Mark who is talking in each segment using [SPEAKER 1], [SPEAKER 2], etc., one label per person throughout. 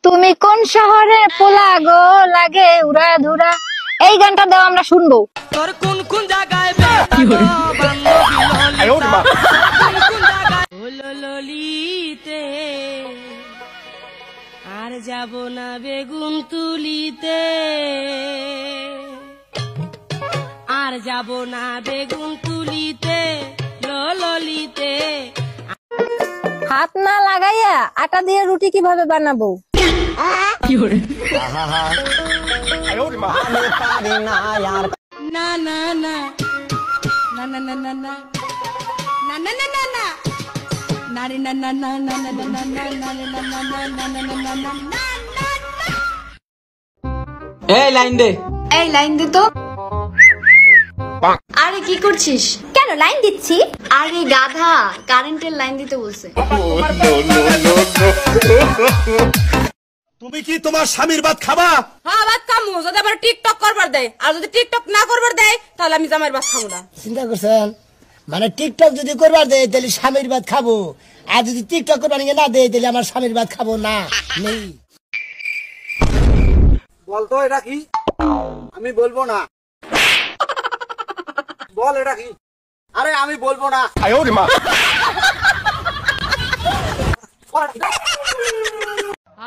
[SPEAKER 1] তুমি কোন শহরে পোলা গো লাগে উড়া ধুরা, এই গানটা দাও আমরা শুনবো।
[SPEAKER 2] তোর কোন কোন জায়গায় ললিতে আর যাব না বেগুন তুলিতে, আর যাব না বেগুন তুলিতে ললিতে।
[SPEAKER 1] হাত না লাগাইয়া আটা দিয়ে রুটি কিভাবে বানাবো?
[SPEAKER 2] না না না না না না না না না না না না না নারে না না না না না না না না না না না না না না।
[SPEAKER 3] এই লাইন দে,
[SPEAKER 1] এই লাইন দে তো। আরে কি করছিস? কেন লাইন দিচ্ছি? আরে গাধা, কারেন্টের লাইন দিতে বলছে।
[SPEAKER 4] তুমি কি তোমার স্বামীর ভাত খাবা?
[SPEAKER 2] হ্যাঁ ভাত খামু, যদি আবার টিকটক করবার দেয়, আর যদি টিকটক না করবার দেয় তাহলে আমি জামাইয়ের ভাত খাবো না।
[SPEAKER 5] চিন্তা করছেন? মানে টিকটক যদি করবার দেয় তাহলে স্বামীর ভাত খাবো, আর যদি টিকটক করবার না দেয় তাহলে আমার স্বামীর ভাত খাবো না। নেই
[SPEAKER 3] বলতো এটা কি? আমি বলবো না। বল এটা কি? আরে আমি বলবো না।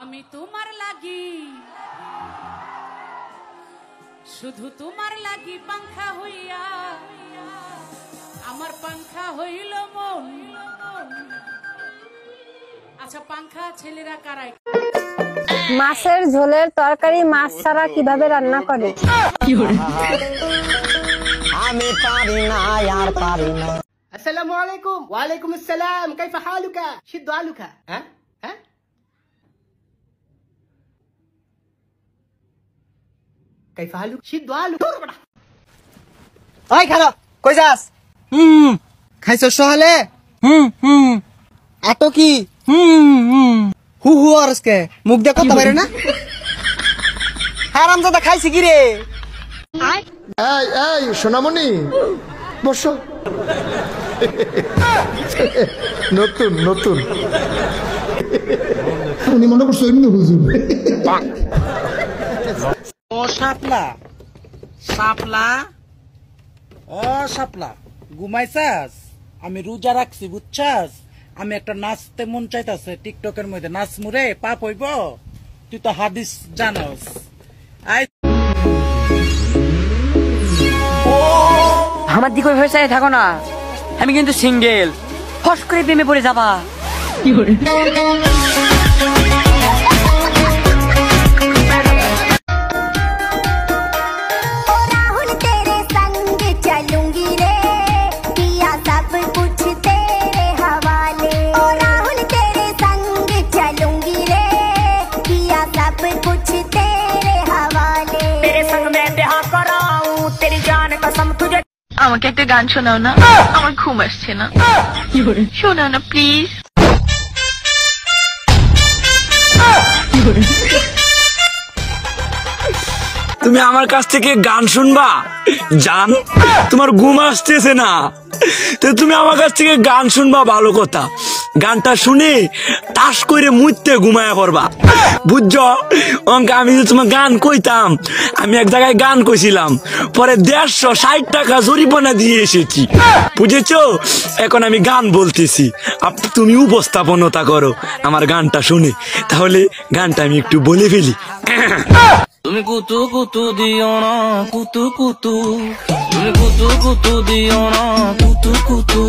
[SPEAKER 2] আমি তোমার লাগি, শুধু তোমার লাগি পাংখা হইয়া, আমার পাংখা হইল মন। আচ্ছা পাংখা ছেলেরা কারাই?
[SPEAKER 1] মাছের ঝোলের তরকারি মাছ ছাড়া কিভাবে রান্না করে?
[SPEAKER 5] আমি পারি না আর পারি না। আসসালামু আলাইকুম। ওয়ালাইকুম আসসালাম। কাইফা হালুকা? সিদ্ধ আলুকা? হ্যাঁ হ্যাঁ, কাইফা হালু? সিদ্ধ আলু। ওই খালো, কই যাস? খাইছো সহলে? এত কি হু হু আরসকে মুখ দেখো তো বাইরে না। হারামজাদা খাইছি কি রে?
[SPEAKER 6] এই এই সোনামণি বসো। নতুন নতুন উনি মনে করছো এমনি হুজুর।
[SPEAKER 3] ও শাপলা, শাপলা, ও শাপলা, ঘুমাইছাস? আমি রোজা রাখছি বুঝছাস? আমি একটা নাচতে মন চাইতাছে, টিকটকের মধ্যে নাচমু রে, পাপ হইব? তুই তো হাদিস জানস।
[SPEAKER 7] আমার দিকে ওইভাবে চাই থাকো না, আমি কিন্তু সিঙ্গেল, ফস করে প্রেমে পড়ে যাবা।
[SPEAKER 8] আমাকে একটা গান শোনাও না, আমার ঘুম আসছে না। শোনাও না প্লিজ।
[SPEAKER 9] তুমি আমার কাছ থেকে গান শুনবা? জান, তোমার ঘুম আসতেছে না, তো তুমি আমার কাছ থেকে গান শুনবা, ভালো কথা। গানটা শুনে টাস করে মুইতে ঘুমায়া পড়বা, বুঝছো? আমি যে তোমার গান কইতাম, আমি এক জায়গায় গান কইছিলাম, পরে 160 টাকা জরিমানা দিয়ে এসেছি, বুঝেছো? এখন আমি গান বলতেছি, তুমি উপস্থাপনতা করো আমার গানটা শুনে। তাহলে গানটা আমি একটু বলে ফেলি।
[SPEAKER 2] তুমি কুতু কুতু দিও না, কুতু কুতু, তুমি কুতু কুতু দিও না, কুতু কুতু,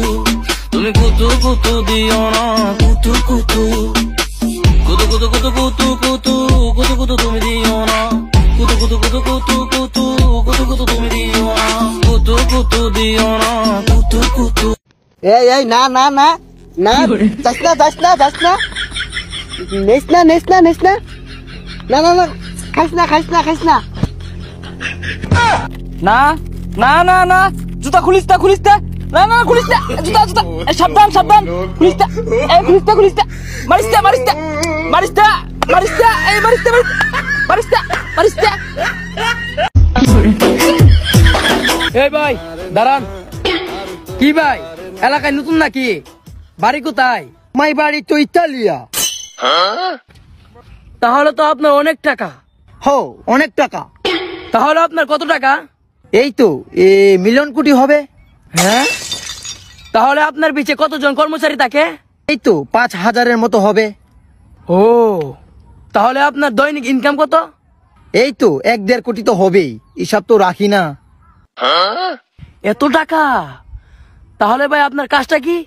[SPEAKER 2] তুমি কুতু কুতু দিও না, কুতু কুতু, কুতু কুতু কুতু কুতু কুতু কুতু কুতু তুমি দিও না, কুতু কুতু কুতু কুতু কুতু কুতু কুতু তুমি দিও না, কুতু কুতু দিও না, কুতু কুতু।
[SPEAKER 5] এই এই না না না না, যাস না যাস না যাস না, নেস না নেস না নেস না, না না না, খাইস না খাইস না খাইস না।
[SPEAKER 7] না না না না, জুতা খুলিস না খুলিস না, না না খুলিস না, জুতা জুতা, সাবধান সাবধান, খুলিস না, এই খুলিস না খুলিস না, মারিস না মারিস না মারিস না মারিস না, এই মারিস না মারিস না মারিস না। এই ভাই দাঁড়ান। কি ভাই, এলাকায় নতুন নাকি? বাড়ি কোথায়?
[SPEAKER 5] মাই বাড়ি তো ইতালিয়া।
[SPEAKER 7] তাহলে তো আপনার অনেক টাকা।
[SPEAKER 5] হো, অনেক টাকা।
[SPEAKER 7] তাহলে আপনার কত টাকা?
[SPEAKER 5] এই তো মিলিয়ন কোটি হবে।
[SPEAKER 7] হ্যাঁ, তাহলে আপনার পিছে কতজন কর্মচারী থাকে?
[SPEAKER 5] এই তো 5,000-এর মতো হবে।
[SPEAKER 7] ও, তাহলে আপনার দৈনিক ইনকাম কত?
[SPEAKER 5] এই তো 1-1.5 কোটি তো হবেই, হিসাব তো রাখি না।
[SPEAKER 7] এত টাকা? তাহলে ভাই আপনার কাজটা কি?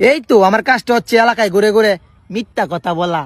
[SPEAKER 5] এই তো আমার কাজটা হচ্ছে এলাকায় ঘুরে ঘুরে মিথ্যা কথা বলা।